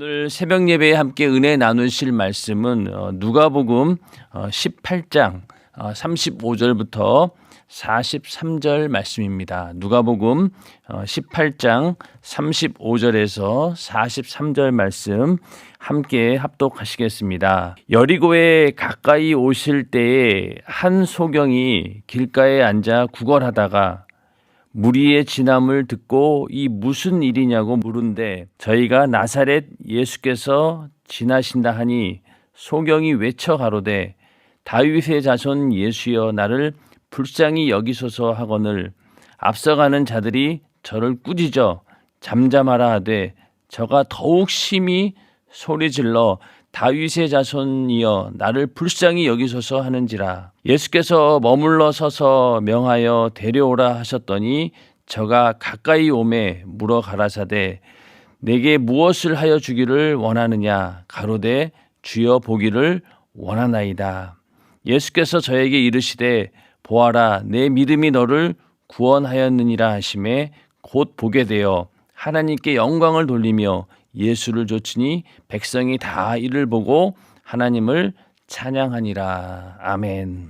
오늘 새벽 예배에 함께 은혜 나누실 말씀은 누가복음 18장 35절부터 43절 말씀입니다. 누가복음 18장 35절에서 43절 말씀 함께 합독하시겠습니다. 여리고에 가까이 오실 때에 한 소경이 길가에 앉아 구걸하다가 무리의 진함을 듣고 이 무슨 일이냐고 물은데 저희가 나사렛 예수께서 지나신다 하니 소경이 외쳐 가로되 다윗의 자손 예수여 나를 불쌍히 여기소서 하거늘 앞서가는 자들이 저를 꾸짖어 잠잠하라 하되 저가 더욱 심히 소리질러 다윗의 자손이여 나를 불쌍히 여기소서 하는지라. 예수께서 머물러 서서 명하여 데려오라 하셨더니 저가 가까이 오매 물어 가라사대 내게 무엇을 하여 주기를 원하느냐 가로되 주여 보기를 원하나이다. 예수께서 저에게 이르시되 보아라 내 믿음이 너를 구원하였느니라 하시매 곧 보게 되어 하나님께 영광을 돌리며 예수를 좇으니 백성이 다 이를 보고 하나님을 찬양하니라. 아멘.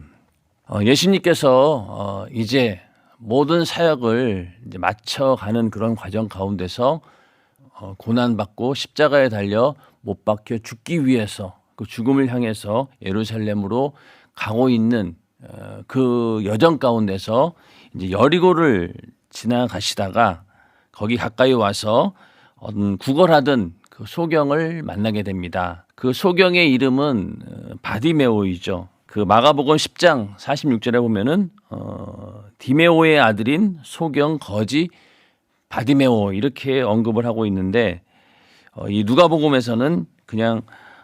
예수님께서 이제 모든 사역을 이제 마쳐가는 그런 과정 가운데서 고난받고 십자가에 달려 못 박혀 죽기 위해서 그 죽음을 향해서 예루살렘으로 가고 있는 그 여정 가운데서 이제 여리고를 지나가시다가 거기 가까이 와서 구걸하던 그 소경을 만나게 됩니다. 그 소경의 이름은 바디메오이죠. 그 마가복음 10장 46절에 보면은 디메오의 아들인 소경 거지 바디메오 이렇게 언급을 하고 있는데 이 누가복음에서는 그냥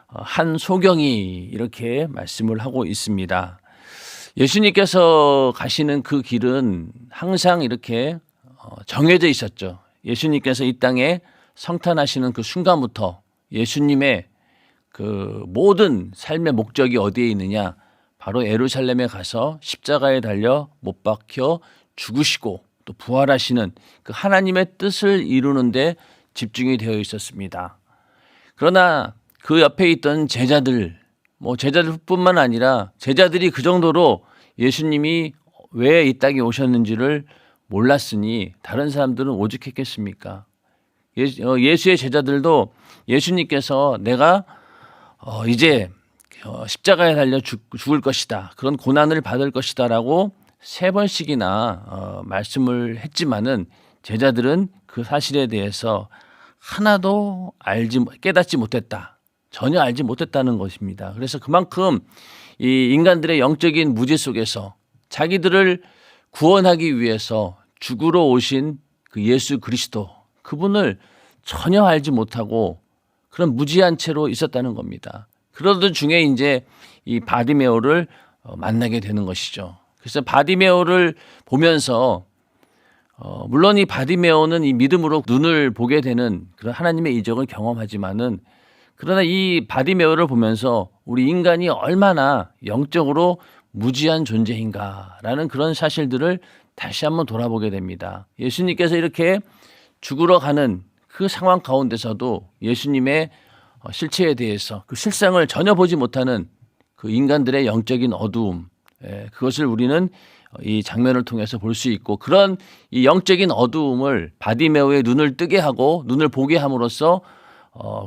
한 소경이 이렇게 말씀을 하고 있습니다. 예수님께서 가시는 그 길은 항상 이렇게 정해져 있었죠. 예수님께서 이 땅에 성탄하시는 그 순간부터 예수님의 그 모든 삶의 목적이 어디에 있느냐? 바로 예루살렘에 가서 십자가에 달려 못 박혀 죽으시고 또 부활하시는 그 하나님의 뜻을 이루는 데 집중이 되어 있었습니다. 그러나 그 옆에 있던 제자들, 제자들뿐만 아니라 제자들이 그 정도로 예수님이 왜 이 땅에 오셨는지를 몰랐으니 다른 사람들은 오죽했겠습니까? 예수의 제자들도 예수님께서 내가 이제 십자가에 달려 죽을 것이다. 그런 고난을 받을 것이다 라고 3번씩이나 말씀을 했지만은 제자들은 그 사실에 대해서 하나도 깨닫지 못했다. 전혀 알지 못했다는 것입니다. 그래서 그만큼 이 인간들의 영적인 무지 속에서 자기들을 구원하기 위해서 죽으러 오신 그 예수 그리스도 그분을 전혀 알지 못하고 그런 무지한 채로 있었다는 겁니다. 그러던 중에 이제 이 바디메오를 만나게 되는 것이죠. 그래서 바디메오를 보면서 물론 이 바디메오는 이 믿음으로 눈을 보게 되는 그런 하나님의 이적을 경험하지만은 그러나 이 바디메오를 보면서 우리 인간이 얼마나 영적으로 무지한 존재인가라는 그런 사실들을 다시 한번 돌아보게 됩니다. 예수님께서 이렇게 죽으러 가는 그 상황 가운데서도 예수님의 실체에 대해서 그 실상을 전혀 보지 못하는 그 인간들의 영적인 어두움, 그것을 우리는 이 장면을 통해서 볼 수 있고 그런 이 영적인 어두움을 바디메오의 눈을 뜨게 하고 눈을 보게 함으로써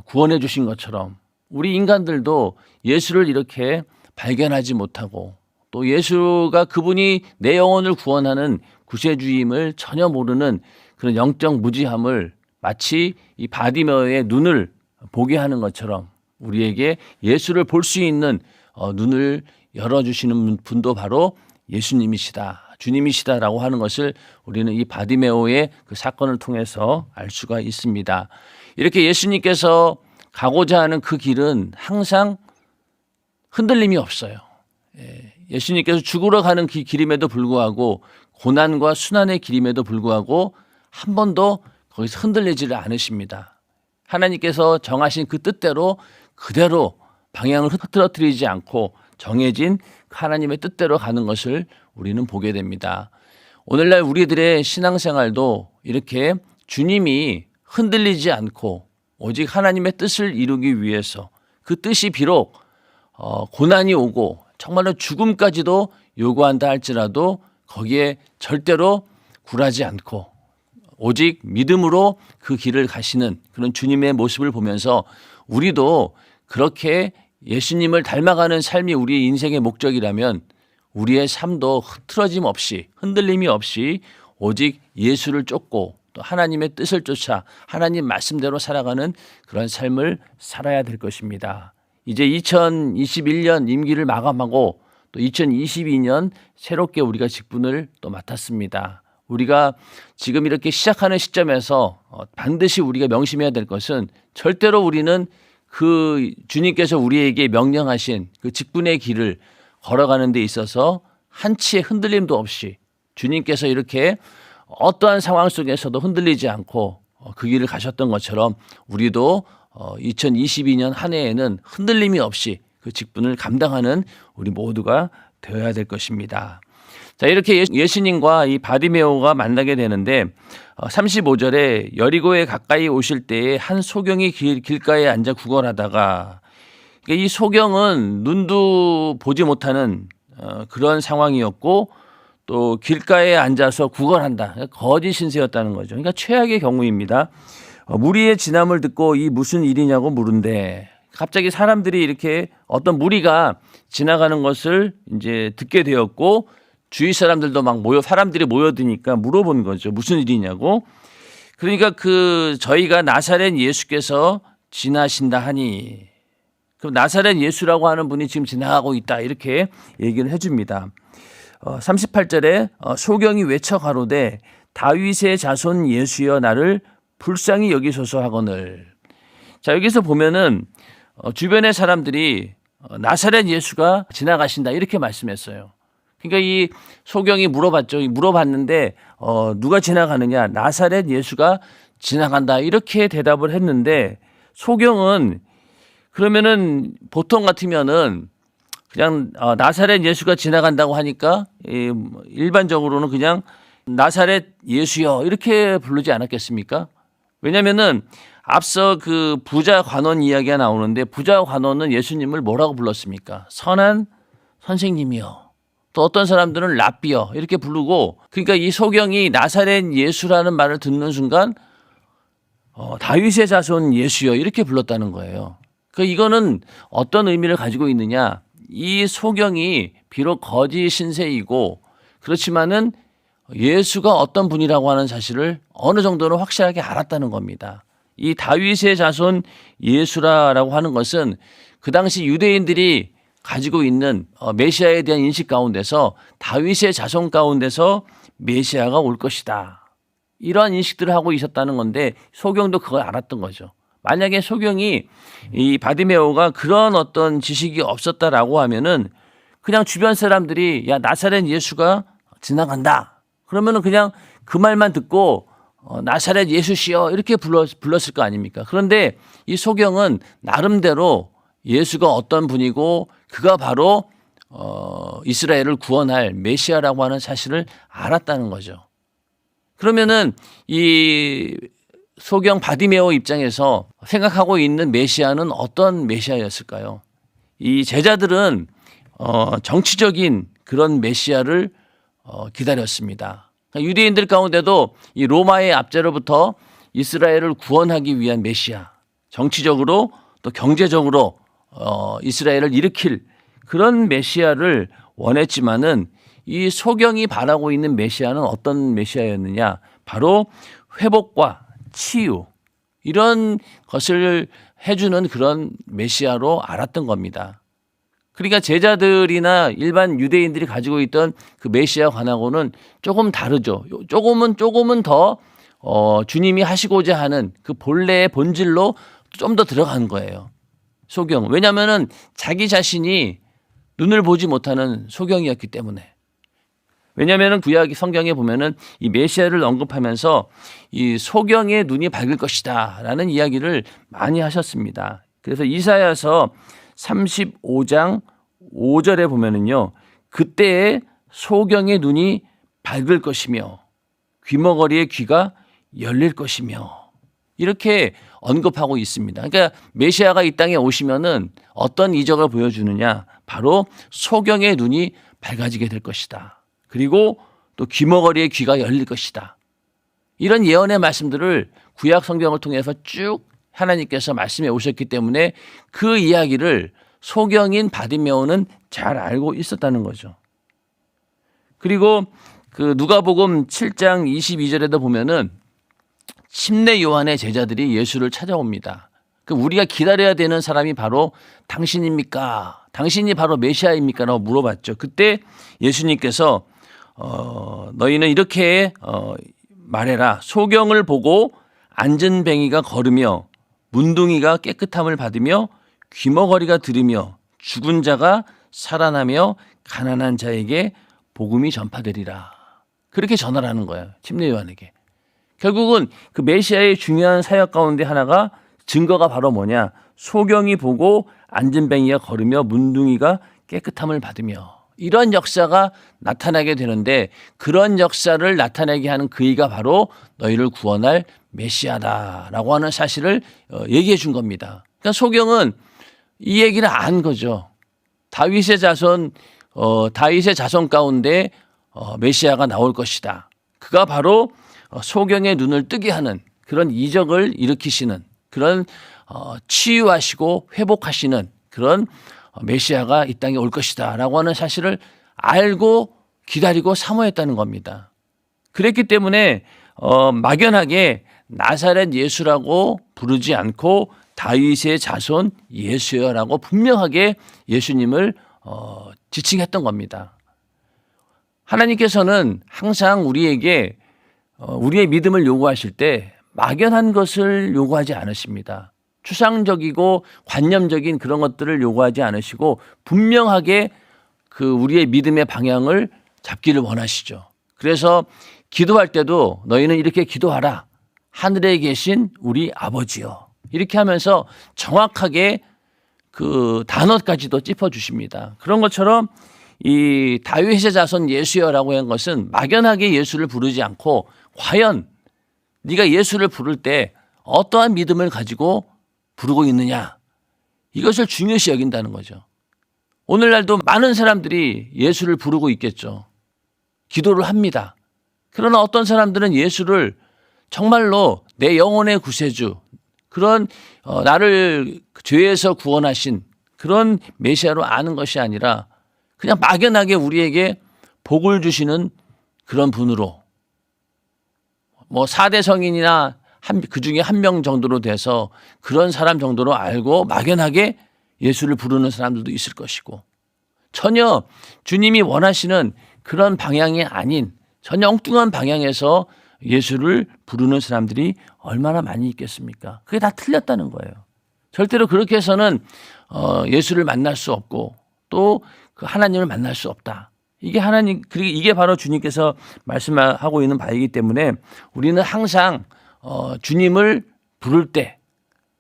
구원해 주신 것처럼 우리 인간들도 예수를 이렇게 발견하지 못하고 또 예수가 그분이 내 영혼을 구원하는 구세주임을 전혀 모르는 그런 영적 무지함을 마치 이 바디메오의 눈을 보게 하는 것처럼 우리에게 예수를 볼 수 있는 눈을 열어주시는 분도 바로 예수님이시다, 주님이시다라고 하는 것을 우리는 이 바디메오의 그 사건을 통해서 알 수가 있습니다. 이렇게 예수님께서 가고자 하는 그 길은 항상 흔들림이 없어요. 예수님께서 죽으러 가는 그 길임에도 불구하고 고난과 순환의 길임에도 불구하고 한 번도 거기서 흔들리지를 않으십니다. 하나님께서 정하신 그 뜻대로 그대로 방향을 흐트러뜨리지 않고 정해진 하나님의 뜻대로 가는 것을 우리는 보게 됩니다. 오늘날 우리들의 신앙생활도 이렇게 주님이 흔들리지 않고 오직 하나님의 뜻을 이루기 위해서 그 뜻이 비록 고난이 오고 정말로 죽음까지도 요구한다 할지라도 거기에 절대로 굴하지 않고 오직 믿음으로 그 길을 가시는 그런 주님의 모습을 보면서 우리도 그렇게 예수님을 닮아가는 삶이 우리의 인생의 목적이라면 우리의 삶도 흐트러짐 없이 흔들림이 없이 오직 예수를 쫓고 또 하나님의 뜻을 쫓아 하나님 말씀대로 살아가는 그런 삶을 살아야 될 것입니다. 이제 2021년 임기를 마감하고 또 2022년 새롭게 우리가 직분을 또 맡았습니다. 우리가 지금 이렇게 시작하는 시점에서 반드시 우리가 명심해야 될 것은 절대로 우리는 그 주님께서 우리에게 명령하신 그 직분의 길을 걸어가는 데 있어서 한치의 흔들림도 없이 주님께서 이렇게 어떠한 상황 속에서도 흔들리지 않고 그 길을 가셨던 것처럼 우리도 2022년 한 해에는 흔들림이 없이 그 직분을 감당하는 우리 모두가 되어야 될 것입니다. 자, 이렇게 예수님과 이 바디메오가 만나게 되는데 35절에 여리고에 가까이 오실 때에 한 소경이 길가에 앉아 구걸하다가 이 소경은 눈도 보지 못하는 그런 상황이었고 또 길가에 앉아서 구걸한다. 거짓 신세였다는 거죠. 그러니까 최악의 경우입니다. 무리의 진함을 듣고 이 무슨 일이냐고 물은데 갑자기 사람들이 이렇게 어떤 무리가 지나가는 것을 이제 듣게 되었고 주위 사람들도 막 사람들이 모여드니까 물어본 거죠. 무슨 일이냐고. 그러니까 저희가 나사렛 예수께서 지나신다 하니 그럼 나사렛 예수라고 하는 분이 지금 지나가고 있다 이렇게 얘기를 해줍니다. 38절에 소경이 외쳐 가로되 다윗의 자손 예수여 나를 불쌍히 여기소서 하거늘. 자, 여기서 보면은 주변의 사람들이 나사렛 예수가 지나가신다 이렇게 말씀했어요. 그러니까 이 소경이 물어봤는데 누가 지나가느냐? 나사렛 예수가 지나간다 이렇게 대답을 했는데 소경은 그러면은 보통 같으면은 그냥 나사렛 예수가 지나간다고 하니까 일반적으로는 그냥 나사렛 예수여 이렇게 부르지 않았겠습니까? 왜냐면은 앞서 그 부자 관원 이야기가 나오는데 부자 관원은 예수님을 뭐라고 불렀습니까? 선한 선생님이요. 또 어떤 사람들은 랍비요 이렇게 부르고 그러니까 이 소경이 나사렛 예수라는 말을 듣는 순간 다윗의 자손 예수요 이렇게 불렀다는 거예요. 이거는 어떤 의미를 가지고 있느냐? 이 소경이 비록 거짓 신세이고 그렇지만은 예수가 어떤 분이라고 하는 사실을 어느 정도는 확실하게 알았다는 겁니다. 이 다윗의 자손 예수라고 하는 것은 그 당시 유대인들이 가지고 있는 메시아에 대한 인식 가운데서 다윗의 자손 가운데서 메시아가 올 것이다. 이러한 인식들을 하고 있었다는 건데 소경도 그걸 알았던 거죠. 만약에 소경이 이 바디메오가 그런 어떤 지식이 없었다라고 하면은 그냥 주변 사람들이 야 나사렛 예수가 지나간다. 그러면은 그냥 그 말만 듣고 나사렛 예수시여 이렇게 불렀을 거 아닙니까? 그런데 이 소경은 나름대로 예수가 어떤 분이고 그가 바로 이스라엘을 구원할 메시아라고 하는 사실을 알았다는 거죠. 그러면은 이 소경 바디메오 입장에서 생각하고 있는 메시아는 어떤 메시아였을까요? 이 제자들은 정치적인 그런 메시아를 기다렸습니다. 유대인들 가운데도 이 로마의 압제로부터 이스라엘을 구원하기 위한 메시아, 정치적으로 또 경제적으로 이스라엘을 일으킬 그런 메시아를 원했지만은 이 소경이 바라고 있는 메시아는 어떤 메시아였느냐? 바로 회복과 치유 이런 것을 해주는 그런 메시아로 알았던 겁니다. 그러니까 제자들이나 일반 유대인들이 가지고 있던 그 메시아 관하고는 조금 다르죠. 조금은 더 주님이 하시고자 하는 그 본래의 본질로 좀 더 들어간 거예요. 소경. 왜냐하면은 자기 자신이 눈을 보지 못하는 소경이었기 때문에. 왜냐하면 구약 성경에 보면은 이 메시아를 언급하면서 이 소경의 눈이 밝을 것이다라는 이야기를 많이 하셨습니다. 그래서 이사야서 35장 5절에 보면은요, 그때에 소경의 눈이 밝을 것이며 귀머거리의 귀가 열릴 것이며 이렇게 언급하고 있습니다. 그러니까 메시아가 이 땅에 오시면은 어떤 이적을 보여주느냐? 바로 소경의 눈이 밝아지게 될 것이다. 그리고 또 귀머거리의 귀가 열릴 것이다. 이런 예언의 말씀들을 구약 성경을 통해서 쭉 하나님께서 말씀해 오셨기 때문에 그 이야기를 소경인 바디메오는 잘 알고 있었다는 거죠. 그리고 그 누가복음 7장 22절에도 보면은 침례 요한의 제자들이 예수를 찾아옵니다. 그 우리가 기다려야 되는 사람이 바로 당신입니까? 당신이 바로 메시아입니까? 라고 물어봤죠. 그때 예수님께서 너희는 이렇게 말해라. 소경을 보고 앉은 뱅이가 걸으며 문둥이가 깨끗함을 받으며 귀머거리가 들으며 죽은 자가 살아나며 가난한 자에게 복음이 전파되리라. 그렇게 전하라는 거예요. 침례 요한에게. 결국은 그 메시아의 중요한 사역 가운데 하나가 증거가 바로 뭐냐. 소경이 보고 앉은 뱅이가 걸으며 문둥이가 깨끗함을 받으며 이런 역사가 나타나게 되는데 그런 역사를 나타나게 하는 그이가 바로 너희를 구원할 메시아다라고 하는 사실을 얘기해 준 겁니다. 그러니까 소경은 이 얘기를 안 거죠. 다윗의 자손 가운데 메시아가 나올 것이다. 그가 바로 소경의 눈을 뜨게 하는 그런 이적을 일으키시는 그런 치유하시고 회복하시는 그런 메시아가 이 땅에 올 것이다 라고 하는 사실을 알고 기다리고 사모했다는 겁니다. 그랬기 때문에 막연하게 나사렛 예수라고 부르지 않고 다윗의 자손 예수여라고 분명하게 예수님을 지칭했던 겁니다. 하나님께서는 항상 우리에게 우리의 믿음을 요구하실 때 막연한 것을 요구하지 않으십니다. 추상적이고 관념적인 그런 것들을 요구하지 않으시고 분명하게 그 우리의 믿음의 방향을 잡기를 원하시죠. 그래서 기도할 때도 너희는 이렇게 기도하라. 하늘에 계신 우리 아버지여. 이렇게 하면서 정확하게 그 단어까지도 짚어주십니다. 그런 것처럼 이 다윗의 자손 예수여라고 한 것은 막연하게 예수를 부르지 않고 과연 네가 예수를 부를 때 어떠한 믿음을 가지고 부르고 있느냐 이것을 중요시 여긴다는 거죠. 오늘날도 많은 사람들이 예수를 부르고 있겠죠. 기도를 합니다. 그러나 어떤 사람들은 예수를 정말로 내 영혼의 구세주 그런 나를 죄에서 구원하신 그런 메시아로 아는 것이 아니라 그냥 막연하게 우리에게 복을 주시는 그런 분으로 뭐 4대 성인이나 그 중에 한 명 정도로 돼서 그런 사람 정도로 알고 막연하게 예수를 부르는 사람들도 있을 것이고 전혀 주님이 원하시는 그런 방향이 아닌 전혀 엉뚱한 방향에서 예수를 부르는 사람들이 얼마나 많이 있겠습니까? 그게 다 틀렸다는 거예요. 절대로 그렇게 해서는 예수를 만날 수 없고 또 그 하나님을 만날 수 없다. 이게 하나님 그리고 이게 바로 주님께서 말씀하고 있는 바이기 때문에 우리는 항상 주님을 부를 때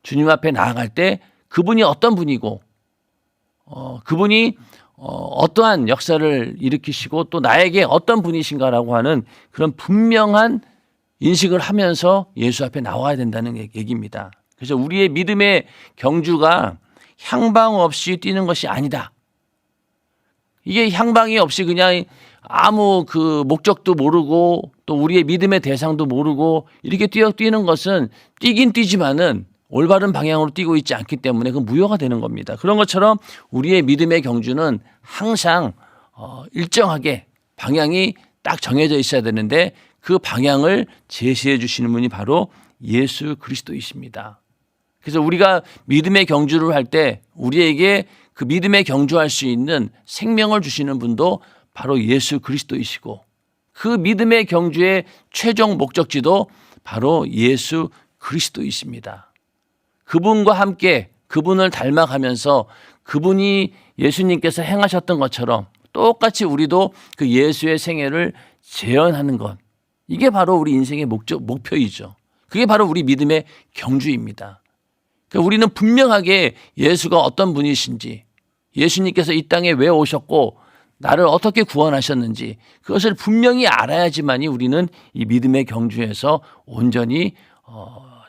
주님 앞에 나아갈 때 그분이 어떤 분이고 그분이 어떠한 역사를 일으키시고 또 나에게 어떤 분이신가라고 하는 그런 분명한 인식을 하면서 예수 앞에 나와야 된다는 얘기입니다. 그래서 우리의 믿음의 경주가 향방 없이 뛰는 것이 아니다. 이게 향방이 없이 그냥 아무 그 목적도 모르고 또 우리의 믿음의 대상도 모르고 이렇게 뛰는 것은 뛰긴 뛰지만은 올바른 방향으로 뛰고 있지 않기 때문에 그 무효가 되는 겁니다. 그런 것처럼 우리의 믿음의 경주는 항상 일정하게 방향이 딱 정해져 있어야 되는데 그 방향을 제시해 주시는 분이 바로 예수 그리스도이십니다. 그래서 우리가 믿음의 경주를 할 때 우리에게 그 믿음의 경주할 수 있는 생명을 주시는 분도 바로 예수 그리스도이시고 그 믿음의 경주의 최종 목적지도 바로 예수 그리스도이십니다. 그분과 함께 그분을 닮아가면서 그분이 예수님께서 행하셨던 것처럼 똑같이 우리도 그 예수의 생애를 재현하는 것. 이게 바로 우리 인생의 목표이죠. 그게 바로 우리 믿음의 경주입니다. 그러니까 우리는 분명하게 예수가 어떤 분이신지 예수님께서 이 땅에 왜 오셨고 나를 어떻게 구원하셨는지 그것을 분명히 알아야지만이 우리는 이 믿음의 경주에서 온전히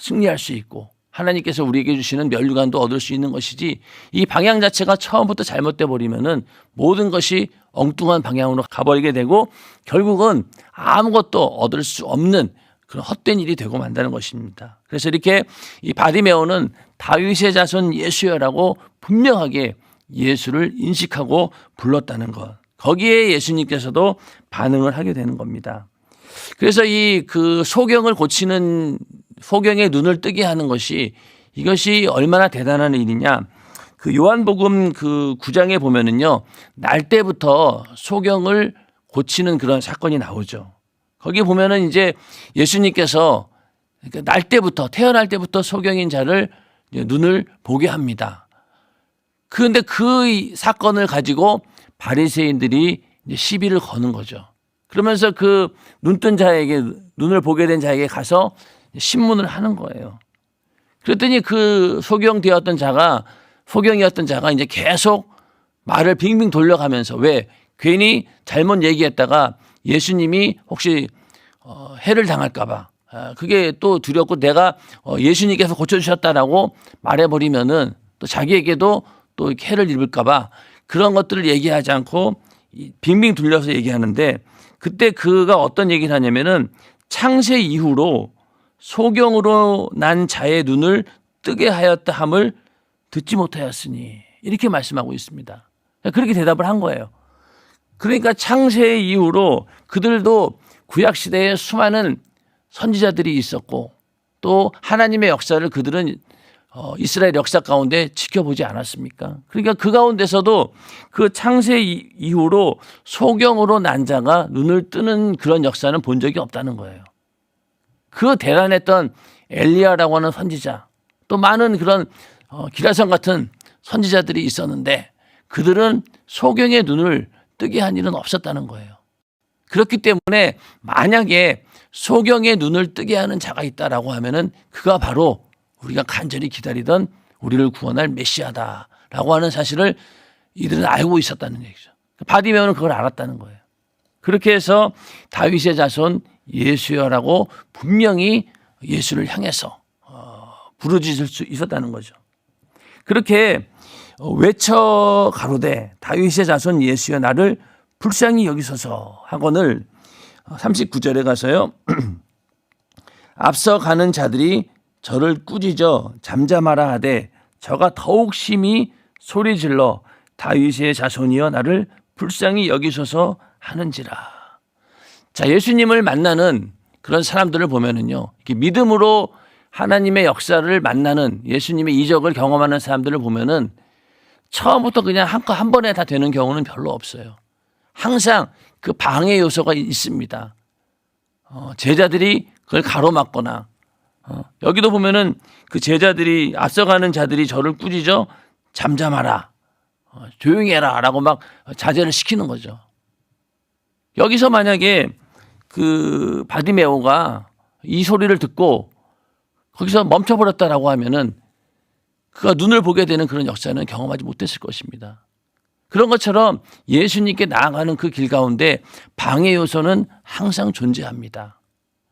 승리할 수 있고 하나님께서 우리에게 주시는 면류관도 얻을 수 있는 것이지, 이 방향 자체가 처음부터 잘못돼 버리면은 모든 것이 엉뚱한 방향으로 가버리게 되고 결국은 아무것도 얻을 수 없는 그런 헛된 일이 되고 만다는 것입니다. 그래서 이렇게 이 바디메오는 다윗의 자손 예수여라고 분명하게 예수를 인식하고 불렀다는 것, 거기에 예수님께서도 반응을 하게 되는 겁니다. 그래서 이 그 소경을 고치는, 소경의 눈을 뜨게 하는 것이, 이것이 얼마나 대단한 일이냐. 그 요한복음 그 9장에 보면은요, 날 때부터 소경을 고치는 그런 사건이 나오죠. 거기 보면은 이제 예수님께서 날 때부터, 태어날 때부터 소경인 자를 눈을 보게 합니다. 그런데 그 사건을 가지고 바리새인들이 이제 시비를 거는 거죠. 그러면서 그 눈뜬 자에게, 눈을 보게 된 자에게 가서 신문을 하는 거예요. 그랬더니 그 소경이었던 자가 이제 계속 말을 빙빙 돌려가면서, 왜? 괜히 잘못 얘기했다가 예수님이 혹시 해를 당할까 봐, 그게 또 두렵고, 내가 예수님께서 고쳐주셨다라고 말해버리면은 또 자기에게도 또 해를 입을까 봐 그런 것들을 얘기하지 않고 빙빙 돌려서 얘기하는데, 그때 그가 어떤 얘기를 하냐면은 창세 이후로 소경으로 난 자의 눈을 뜨게 하였다 함을 듣지 못하였으니, 이렇게 말씀하고 있습니다. 그렇게 대답을 한 거예요. 그러니까 창세 이후로 그들도 구약시대에 수많은 선지자들이 있었고 또 하나님의 역사를 그들은 이스라엘 역사 가운데 지켜보지 않았습니까? 그러니까 그 가운데서도 그 창세 이후로 소경으로 난 자가 눈을 뜨는 그런 역사는 본 적이 없다는 거예요. 그 대단했던 엘리야라고 하는 선지자, 또 많은 그런 기라성 같은 선지자들이 있었는데 그들은 소경의 눈을 뜨게 한 일은 없었다는 거예요. 그렇기 때문에 만약에 소경의 눈을 뜨게 하는 자가 있다라고 하면은 그가 바로 우리가 간절히 기다리던 우리를 구원할 메시아다라고 하는 사실을 이들은 알고 있었다는 얘기죠. 바디메오는 그걸 알았다는 거예요. 그렇게 해서 다윗의 자손 예수여라고 분명히 예수를 향해서 부르짖을 수 있었다는 거죠. 그렇게 외쳐 가로되 다윗의 자손 예수여 나를 불쌍히 여기소서 하거늘 39절에 가서요. 앞서 가는 자들이 저를 꾸짖어 잠잠하라 하되 저가 더욱 심히 소리질러 다윗의 자손이여 나를 불쌍히 여기소서 하는지라. 자, 예수님을 만나는 그런 사람들을 보면은요, 이렇게 믿음으로 하나님의 역사를 만나는, 예수님의 이적을 경험하는 사람들을 보면은 처음부터 그냥 한 번에 다 되는 경우는 별로 없어요. 항상 그 방해 요소가 있습니다. 제자들이 그걸 가로막거나, 여기도 보면은 그 제자들이, 앞서가는 자들이 저를 꾸짖어 잠잠하라, 조용히 해라 라고 막 자제를 시키는 거죠. 여기서 만약에 그 바디메오가 이 소리를 듣고 거기서 멈춰버렸다라고 하면은 그가 눈을 보게 되는 그런 역사는 경험하지 못했을 것입니다. 그런 것처럼 예수님께 나아가는 그 길 가운데 방해 요소는 항상 존재합니다.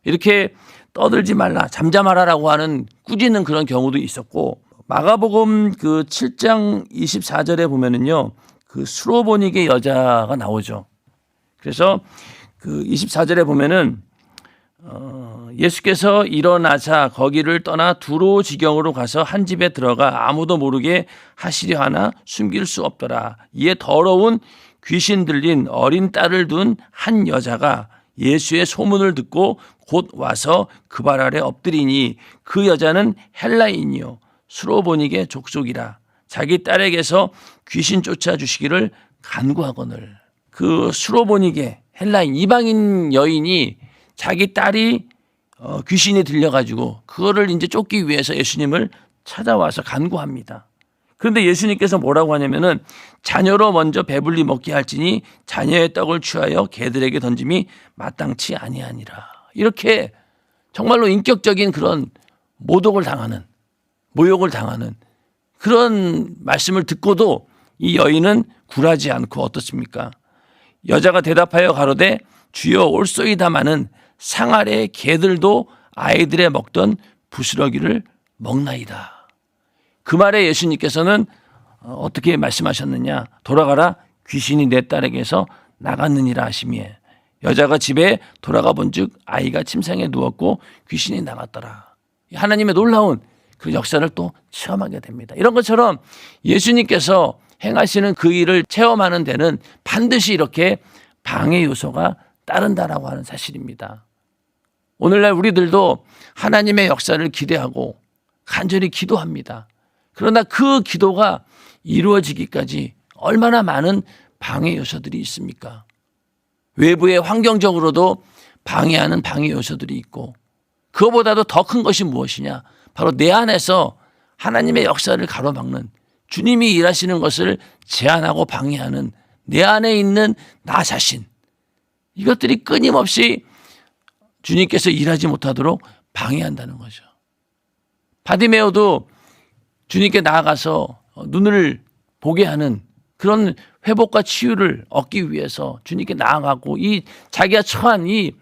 이렇게 떠들지 말라, 잠잠하라라고 하는 꾸짖는 그런 경우도 있었고, 마가복음 그 7장 24절에 보면은요, 그 수로보닉의 여자가 나오죠. 그래서 그 24절에 보면은 예수께서 일어나사 거기를 떠나 두로 지경으로 가서 한 집에 들어가 아무도 모르게 하시려 하나 숨길 수 없더라. 이에 더러운 귀신 들린 어린 딸을 둔 한 여자가 예수의 소문을 듣고 곧 와서 그 발 아래 엎드리니 그 여자는 헬라인이요 수로보닉의 족속이라. 자기 딸에게서 귀신 쫓아주시기를 간구하거늘. 그 수로보닉의 헬라인, 이방인 여인이 자기 딸이 귀신이 들려가지고 그거를 이제 쫓기 위해서 예수님을 찾아와서 간구합니다. 그런데 예수님께서 뭐라고 하냐면은 자녀로 먼저 배불리 먹게 할지니 자녀의 떡을 취하여 개들에게 던짐이 마땅치 아니하니라. 이렇게 정말로 인격적인 그런 모독을 당하는, 모욕을 당하는 그런 말씀을 듣고도 이 여인은 굴하지 않고 어떻습니까? 여자가 대답하여 가로되 주여 올소이다마는 상 아래 개들도 아이들의 먹던 부스러기를 먹나이다. 그 말에 예수님께서는 어떻게 말씀하셨느냐. 돌아가라, 귀신이 내 딸에게서 나갔느니라 하시미에 여자가 집에 돌아가 본즉 아이가 침상에 누웠고 귀신이 나갔더라. 하나님의 놀라운 그 역사를 또 체험하게 됩니다. 이런 것처럼 예수님께서 행하시는 그 일을 체험하는 데는 반드시 이렇게 방해 요소가 따른다라고 하는 사실입니다. 오늘날 우리들도 하나님의 역사를 기대하고 간절히 기도합니다. 그러나 그 기도가 이루어지기까지 얼마나 많은 방해 요소들이 있습니까? 외부의 환경적으로도 방해하는 방해 요소들이 있고 그거보다도 더 큰 것이 무엇이냐? 바로 내 안에서 하나님의 역사를 가로막는 주님이 일하시는 것을 제한하고 방해하는 내 안에 있는 나 자신, 이것들이 끊임없이 주님께서 일하지 못하도록 방해한다는 거죠. 바디메오도 주님께 나아가서 눈을 보게 하는 그런 회복과 치유를 얻기 위해서 주님께 나아가고 이 자기가 처한 이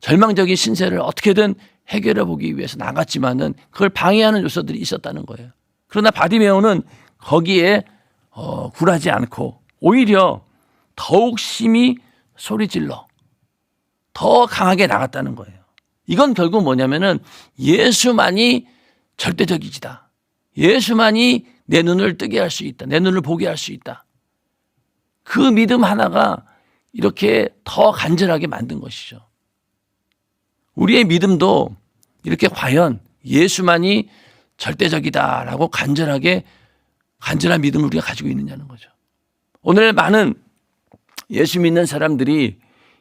절망적인 신세를 어떻게든 해결해 보기 위해서 나갔지만은 그걸 방해하는 요소들이 있었다는 거예요. 그러나 바디메오는 거기에 굴하지 않고 오히려 더욱 심히 소리질러 더 강하게 나갔다는 거예요. 이건 결국 뭐냐면은 예수만이 절대적이지다. 예수만이 내 눈을 뜨게 할 수 있다. 내 눈을 보게 할 수 있다. 그 믿음 하나가 이렇게 더 간절하게 만든 것이죠. 우리의 믿음도 이렇게 과연 예수만이 절대적이다라고 간절한 믿음을 우리가 가지고 있느냐는 거죠. 오늘 많은 예수 믿는 사람들이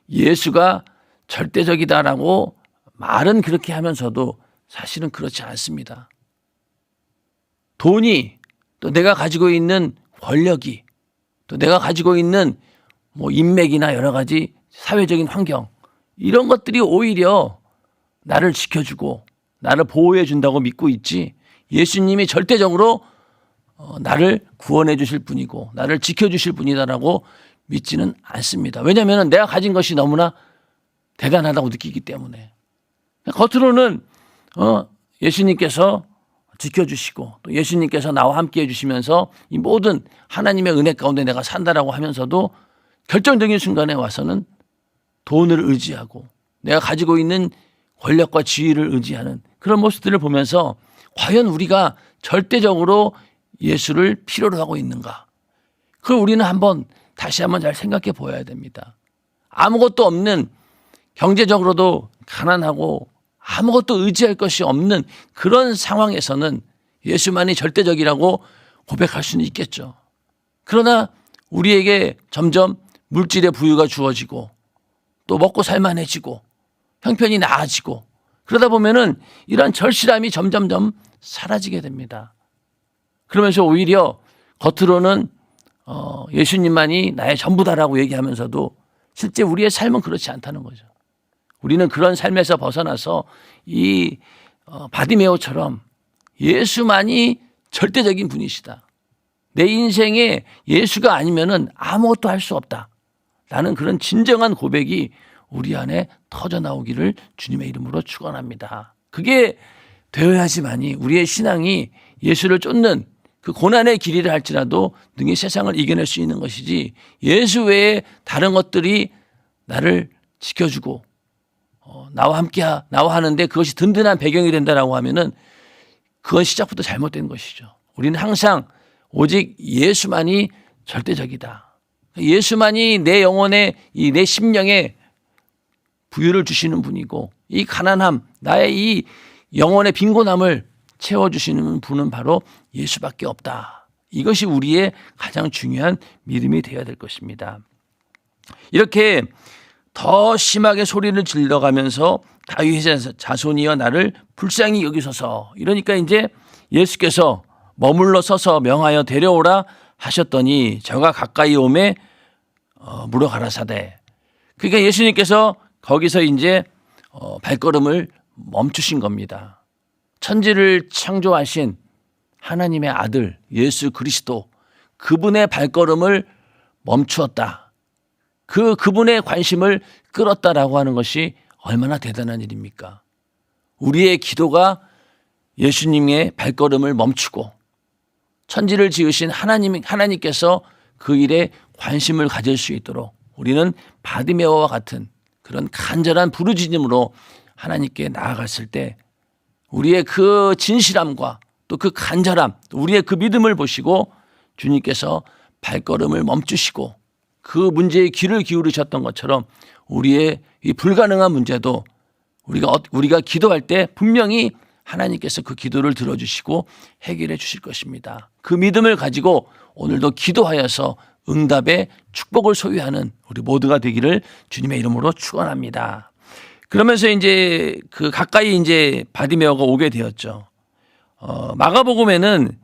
예수가 절대적이다라고 말은 그렇게 하면서도 사실은 그렇지 않습니다. 돈이 또 내가 가지고 있는 권력이 또 내가 가지고 있는 인맥이나 여러 가지 사회적인 환경 이런 것들이 오히려 나를 지켜주고 나를 보호해 준다고 믿고 있지 예수님이 절대적으로 나를 구원해 주실 분이고 나를 지켜주실 분이다라고 믿지는 않습니다. 왜냐하면 내가 가진 것이 너무나 대단하다고 느끼기 때문에 겉으로는 예수님께서 지켜주시고 또 예수님께서 나와 함께해 주시면서 이 모든 하나님의 은혜 가운데 내가 산다라고 하면서도 결정적인 순간에 와서는 돈을 의지하고 내가 가지고 있는 권력과 지위를 의지하는 그런 모습들을 보면서 과연 우리가 절대적으로 예수를 필요로 하고 있는가? 그걸 우리는 다시 한번 잘 생각해 보아야 됩니다. 아무것도 없는 경제적으로도 가난하고 아무것도 의지할 것이 없는 그런 상황에서는 예수만이 절대적이라고 고백할 수는 있겠죠. 그러나 우리에게 점점 물질의 부유가 주어지고 또 먹고 살만해지고 형편이 나아지고 그러다 보면은 이런 절실함이 점점점 사라지게 됩니다. 그러면서 오히려 겉으로는 예수님만이 나의 전부다라고 얘기하면서도 실제 우리의 삶은 그렇지 않다는 거죠. 우리는 그런 삶에서 벗어나서 이 바디메오처럼 예수만이 절대적인 분이시다. 내 인생에 예수가 아니면은 아무것도 할 수 없다. 라는 그런 진정한 고백이 우리 안에 터져 나오기를 주님의 이름으로 축원합니다. 그게 되어야지만이 우리의 신앙이 예수를 쫓는 그 고난의 길이라 할지라도 능히 세상을 이겨낼 수 있는 것이지 예수 외에 다른 것들이 나를 지켜주고 나와 하는데 그것이 든든한 배경이 된다라고 하면은 그건 시작부터 잘못된 것이죠. 우리는 항상 오직 예수만이 절대적이다. 예수만이 내 영혼에 내 심령에 부유를 주시는 분이고 이 가난함 나의 이 영혼의 빈곤함을 채워주시는 분은 바로 예수밖에 없다. 이것이 우리의 가장 중요한 믿음이 되어야 될 것입니다. 이렇게 더 심하게 소리를 질러가면서 다윗의 자손이여 나를 불쌍히 여기소서 이러니까 이제 예수께서 머물러 서서 명하여 데려오라 하셨더니 저가 가까이 오매 물어가라사대. 그러니까 예수님께서 거기서 이제 발걸음을 멈추신 겁니다. 천지를 창조하신 하나님의 아들 예수 그리스도 그분의 발걸음을 멈추었다. 그분의 관심을 끌었다라고 하는 것이 얼마나 대단한 일입니까? 우리의 기도가 예수님의 발걸음을 멈추고 천지를 지으신 하나님께서 그 일에 관심을 가질 수 있도록 우리는 바디메오와 같은 그런 간절한 부르짖음으로 하나님께 나아갔을 때 우리의 그 진실함과 또 그 간절함, 또 우리의 그 믿음을 보시고 주님께서 발걸음을 멈추시고 그 문제에 귀를 기울이셨던 것처럼 우리의 이 불가능한 문제도 우리가 기도할 때 분명히 하나님께서 그 기도를 들어주시고 해결해 주실 것입니다. 그 믿음을 가지고 오늘도 기도하여서 응답의 축복을 소유하는 우리 모두가 되기를 주님의 이름으로 축원합니다. 그러면서 이제 그 가까이 이제 바디메오가 오게 되었죠. 마가복음에는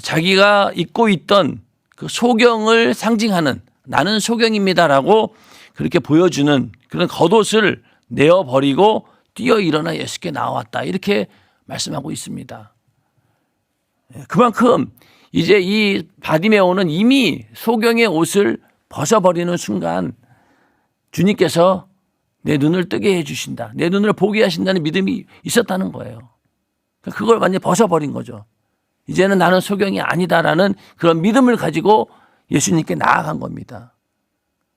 자기가 입고 있던 그 소경을 상징하는 나는 소경입니다라고 그렇게 보여주는 그런 겉옷을 내어버리고 뛰어 일어나 예수께 나왔다 이렇게 말씀하고 있습니다. 그만큼 이제 이 바디메오는 이미 소경의 옷을 벗어버리는 순간 주님께서 내 눈을 뜨게 해주신다. 내 눈을 보게 하신다는 믿음이 있었다는 거예요. 그걸 완전히 벗어버린 거죠. 이제는 나는 소경이 아니다라는 그런 믿음을 가지고 예수님께 나아간 겁니다.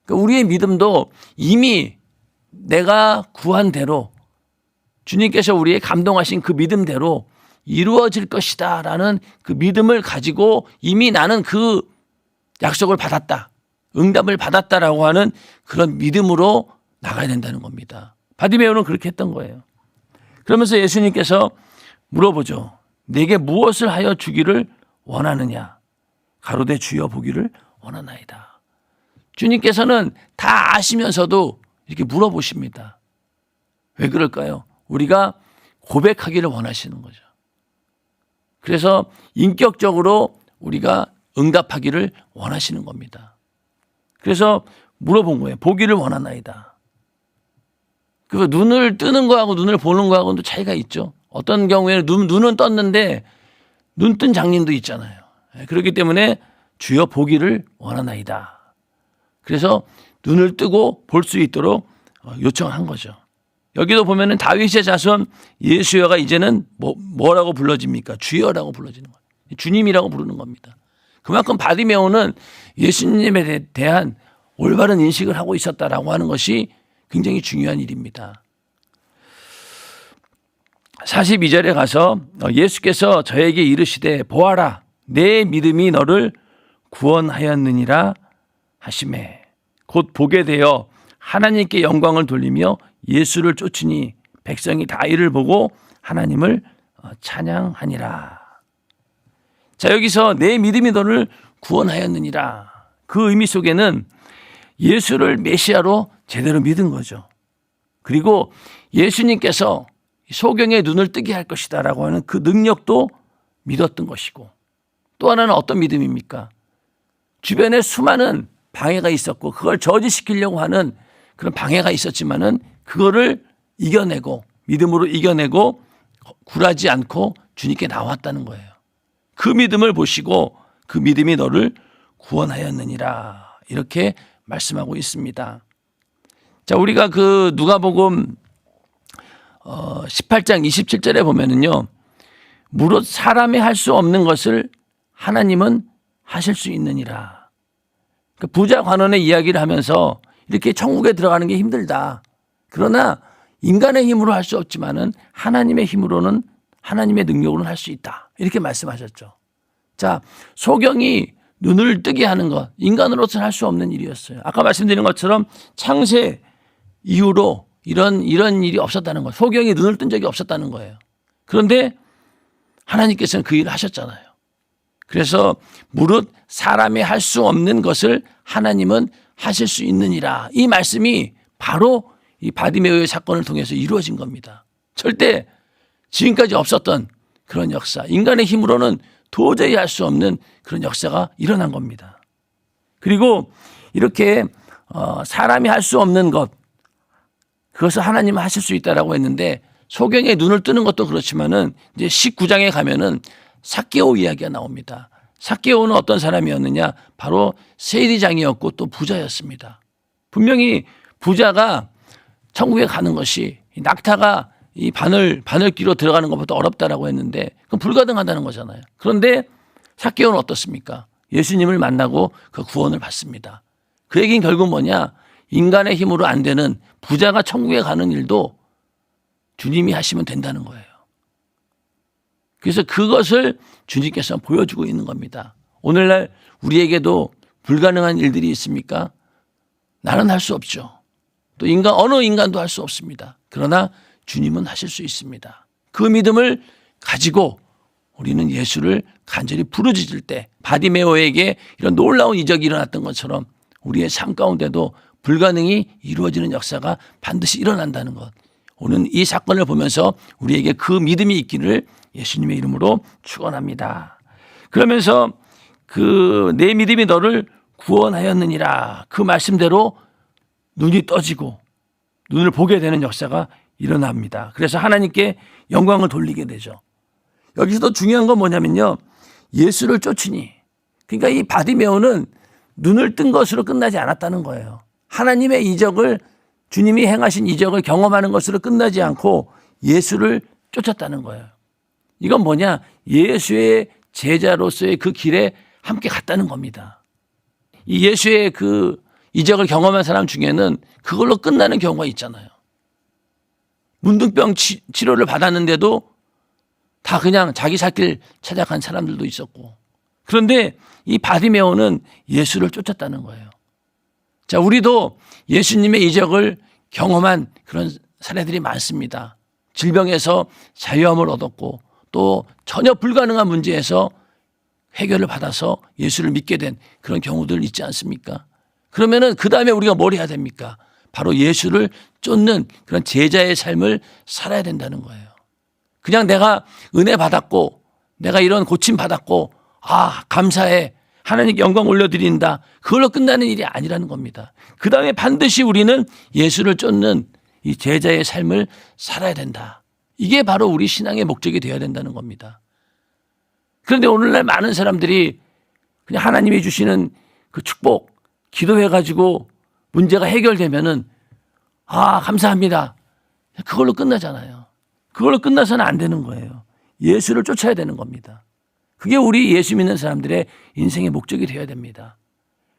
그러니까 우리의 믿음도 이미 내가 구한 대로 주님께서 우리의 감동하신 그 믿음대로 이루어질 것이다 라는 그 믿음을 가지고 이미 나는 그 약속을 받았다. 응답을 받았다라고 하는 그런 믿음으로 나가야 된다는 겁니다. 바디메오는 그렇게 했던 거예요. 그러면서 예수님께서 물어보죠. 내게 무엇을 하여 주기를 원하느냐? 가로되 주여 보기를 원하나이다. 주님께서는 다 아시면서도 이렇게 물어보십니다. 왜 그럴까요? 우리가 고백하기를 원하시는 거죠. 그래서 인격적으로 우리가 응답하기를 원하시는 겁니다. 그래서 물어본 거예요. 보기를 원하나이다. 그 눈을 뜨는 거하고 눈을 보는 거하고는 또 차이가 있죠. 어떤 경우에는 눈은 떴는데 눈 뜬 장님도 있잖아요. 그렇기 때문에 주여 보기를 원하나이다. 그래서 눈을 뜨고 볼 수 있도록 요청한 거죠. 여기도 보면은 다윗의 자손 예수여가 이제는 뭐라고 불러집니까? 주여라고 불러지는 거예요. 주님이라고 부르는 겁니다. 그만큼 바디메오는 예수님에 대한 올바른 인식을 하고 있었다라고 하는 것이 굉장히 중요한 일입니다. 42절에 가서 예수께서 저에게 이르시되 보아라 내 믿음이 너를 구원하였느니라 하시매 곧 보게 되어 하나님께 영광을 돌리며 예수를 쫓으니 백성이 다 이를 보고 하나님을 찬양하니라. 자, 여기서 내 믿음이 너를 구원하였느니라. 그 의미 속에는 예수를 메시아로 제대로 믿은 거죠. 그리고 예수님께서 소경의 눈을 뜨게 할 것이다라고 하는 그 능력도 믿었던 것이고 또 하나는 어떤 믿음입니까? 주변에 수많은 방해가 있었고 그걸 저지시키려고 하는 그런 방해가 있었지만은 그거를 이겨내고 믿음으로 이겨내고 굴하지 않고 주님께 나왔다는 거예요. 그 믿음을 보시고 그 믿음이 너를 구원하였느니라 이렇게 말씀하고 있습니다. 자, 우리가 그 누가복음 18장 27절에 보면은요. 무릇 사람이 할 수 없는 것을 하나님은 하실 수 있느니라. 그 부자 관원의 이야기를 하면서 이렇게 천국에 들어가는 게 힘들다. 그러나 인간의 힘으로 할 수 없지만은 하나님의 힘으로는 하나님의 능력으로는 할 수 있다. 이렇게 말씀하셨죠. 자, 소경이 눈을 뜨게 하는 것 인간으로서는 할 수 없는 일이었어요. 아까 말씀드린 것처럼 창세 이후로 이런 일이 없었다는 거예요. 소경이 눈을 뜬 적이 없었다는 거예요. 그런데 하나님께서는 그 일을 하셨잖아요. 그래서 무릇 사람이 할 수 없는 것을 하나님은 하실 수 있느니라. 이 말씀이 바로 이 바디메오의 사건을 통해서 이루어진 겁니다. 절대 지금까지 없었던 그런 역사, 인간의 힘으로는 도저히 할 수 없는 그런 역사가 일어난 겁니다. 그리고 이렇게 사람이 할 수 없는 것, 그것을 하나님은 하실 수 있다라고 했는데 소경의 눈을 뜨는 것도 그렇지만은 이제 19장에 가면은 삭개오 이야기가 나옵니다. 삭개오는 어떤 사람이었느냐? 바로 세리장이었고 또 부자였습니다. 분명히 부자가 천국에 가는 것이 낙타가 이 바늘귀로 들어가는 것보다 어렵다라고 했는데 그건 불가능하다는 거잖아요. 그런데 삭개오는 어떻습니까? 예수님을 만나고 그 구원을 받습니다. 그 얘기는 결국 뭐냐? 인간의 힘으로 안 되는 부자가 천국에 가는 일도 주님이 하시면 된다는 거예요. 그래서 그것을 주님께서 보여주고 있는 겁니다. 오늘날 우리에게도 불가능한 일들이 있습니까? 나는 할 수 없죠. 또 어느 인간도 할 수 없습니다. 그러나 주님은 하실 수 있습니다. 그 믿음을 가지고 우리는 예수를 간절히 부르짖을 때 바디메오에게 이런 놀라운 이적이 일어났던 것처럼 우리의 삶 가운데도 불가능이 이루어지는 역사가 반드시 일어난다는 것. 오늘 이 사건을 보면서 우리에게 그 믿음이 있기를 예수님의 이름으로 축원합니다. 그러면서 그 내 믿음이 너를 구원하였느니라 그 말씀대로 눈이 떠지고 눈을 보게 되는 역사가 일어납니다. 그래서 하나님께 영광을 돌리게 되죠. 여기서도 중요한 건 뭐냐면요. 예수를 쫓으니. 그러니까 이 바디메오는 눈을 뜬 것으로 끝나지 않았다는 거예요. 하나님의 이적을 주님이 행하신 이적을 경험하는 것으로 끝나지 않고 예수를 쫓았다는 거예요. 이건 뭐냐? 예수의 제자로서의 그 길에 함께 갔다는 겁니다. 이 예수의 그 이적을 경험한 사람 중에는 그걸로 끝나는 경우가 있잖아요. 문둥병 치료를 받았는데도 다 그냥 자기 살 길 찾아간 사람들도 있었고. 그런데 이 바디메오는 예수를 쫓았다는 거예요. 자, 우리도 예수님의 이적을 경험한 그런 사례들이 많습니다. 질병에서 자유함을 얻었고 또 전혀 불가능한 문제에서 해결을 받아서 예수를 믿게 된 그런 경우들 있지 않습니까? 그러면은 그 다음에 우리가 뭘 해야 됩니까? 바로 예수를 쫓는 그런 제자의 삶을 살아야 된다는 거예요. 그냥 내가 은혜 받았고 내가 이런 고침 받았고 감사해 하나님께 영광 올려드린다 그걸로 끝나는 일이 아니라는 겁니다. 그 다음에 반드시 우리는 예수를 쫓는 이 제자의 삶을 살아야 된다. 이게 바로 우리 신앙의 목적이 되어야 된다는 겁니다. 그런데 오늘날 많은 사람들이 그냥 하나님이 주시는 그 축복 기도해가지고 문제가 해결되면은 감사합니다. 그걸로 끝나잖아요. 그걸로 끝나서는 안 되는 거예요. 예수를 쫓아야 되는 겁니다. 그게 우리 예수 믿는 사람들의 인생의 목적이 되어야 됩니다.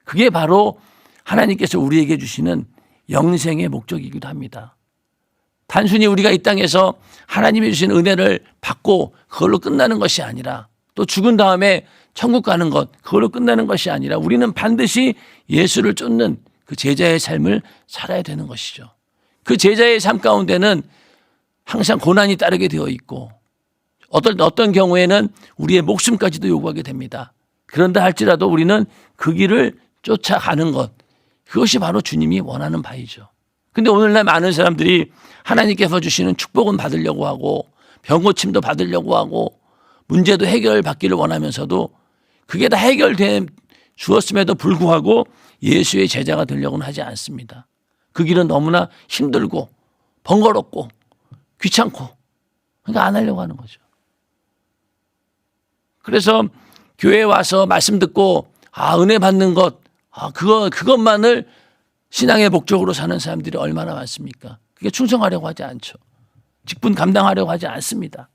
그게 바로 하나님께서 우리에게 주시는 영생의 목적이기도 합니다. 단순히 우리가 이 땅에서 하나님이 주신 은혜를 받고 그걸로 끝나는 것이 아니라 또 죽은 다음에 천국 가는 것 그걸로 끝나는 것이 아니라 우리는 반드시 예수를 쫓는 그 제자의 삶을 살아야 되는 것이죠. 그 제자의 삶 가운데는 항상 고난이 따르게 되어 있고 어떤 경우에는 우리의 목숨까지도 요구하게 됩니다. 그런다 할지라도 우리는 그 길을 쫓아가는 것 그것이 바로 주님이 원하는 바이죠. 그런데 오늘날 많은 사람들이 하나님께서 주시는 축복은 받으려고 하고 병고침도 받으려고 하고 문제도 해결받기를 원하면서도 그게 다 해결돼 주었음에도 불구하고 예수의 제자가 되려고는 하지 않습니다. 그 길은 너무나 힘들고 번거롭고 귀찮고 그러니까 안 하려고 하는 거죠. 그래서 교회에 와서 말씀 듣고 은혜 받는 것 그것만을 신앙의 목적으로 사는 사람들이 얼마나 많습니까? 그게 충성하려고 하지 않죠. 직분 감당하려고 하지 않습니다.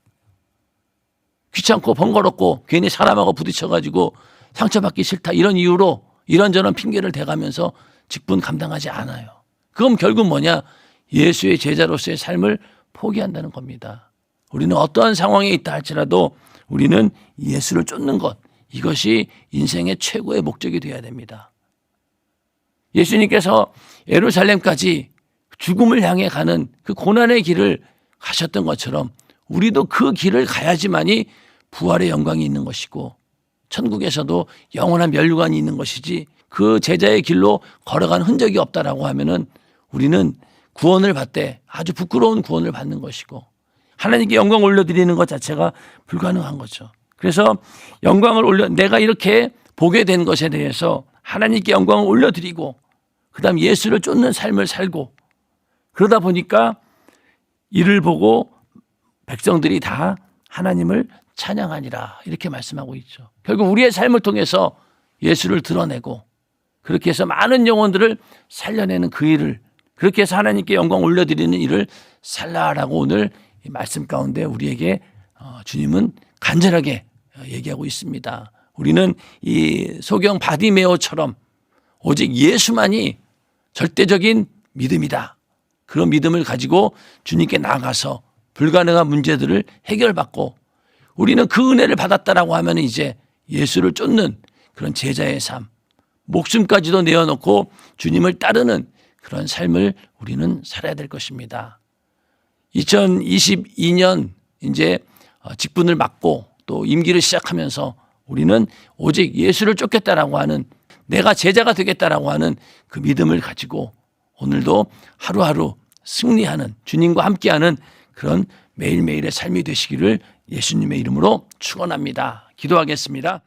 귀찮고 번거롭고 괜히 사람하고 부딪혀가지고 상처받기 싫다 이런 이유로 이런저런 핑계를 대가면서 직분 감당하지 않아요. 그럼 결국 뭐냐? 예수의 제자로서의 삶을 포기한다는 겁니다. 우리는 어떠한 상황에 있다 할지라도 우리는 예수를 쫓는 것 이것이 인생의 최고의 목적이 되어야 됩니다. 예수님께서 예루살렘까지 죽음을 향해 가는 그 고난의 길을 가셨던 것처럼 우리도 그 길을 가야지만이 부활의 영광이 있는 것이고 천국에서도 영원한 면류관이 있는 것이지 그 제자의 길로 걸어간 흔적이 없다라고 하면은 우리는 구원을 받되 아주 부끄러운 구원을 받는 것이고 하나님께 영광 올려드리는 것 자체가 불가능한 거죠. 그래서 내가 이렇게 보게 된 것에 대해서 하나님께 영광을 올려드리고 그다음 예수를 쫓는 삶을 살고 그러다 보니까 이를 보고 백성들이 다 하나님을 찬양하니라 이렇게 말씀하고 있죠. 결국 우리의 삶을 통해서 예수를 드러내고 그렇게 해서 많은 영혼들을 살려내는 그 일을 그렇게 해서 하나님께 영광 올려드리는 일을 살라라고 오늘 이 말씀 가운데 우리에게 주님은 간절하게 얘기하고 있습니다. 우리는 이 소경 바디메오처럼 오직 예수만이 절대적인 믿음이다. 그런 믿음을 가지고 주님께 나아가서 불가능한 문제들을 해결받고 우리는 그 은혜를 받았다라고 하면 이제 예수를 쫓는 그런 제자의 삶, 목숨까지도 내어놓고 주님을 따르는 그런 삶을 우리는 살아야 될 것입니다. 2022년 이제 직분을 맡고 또 임기를 시작하면서 우리는 오직 예수를 쫓겠다라고 하는, 내가 제자가 되겠다라고 하는 그 믿음을 가지고 오늘도 하루하루 승리하는, 주님과 함께하는 그런 매일매일의 삶이 되시기를 예수님의 이름으로 축원합니다. 기도하겠습니다.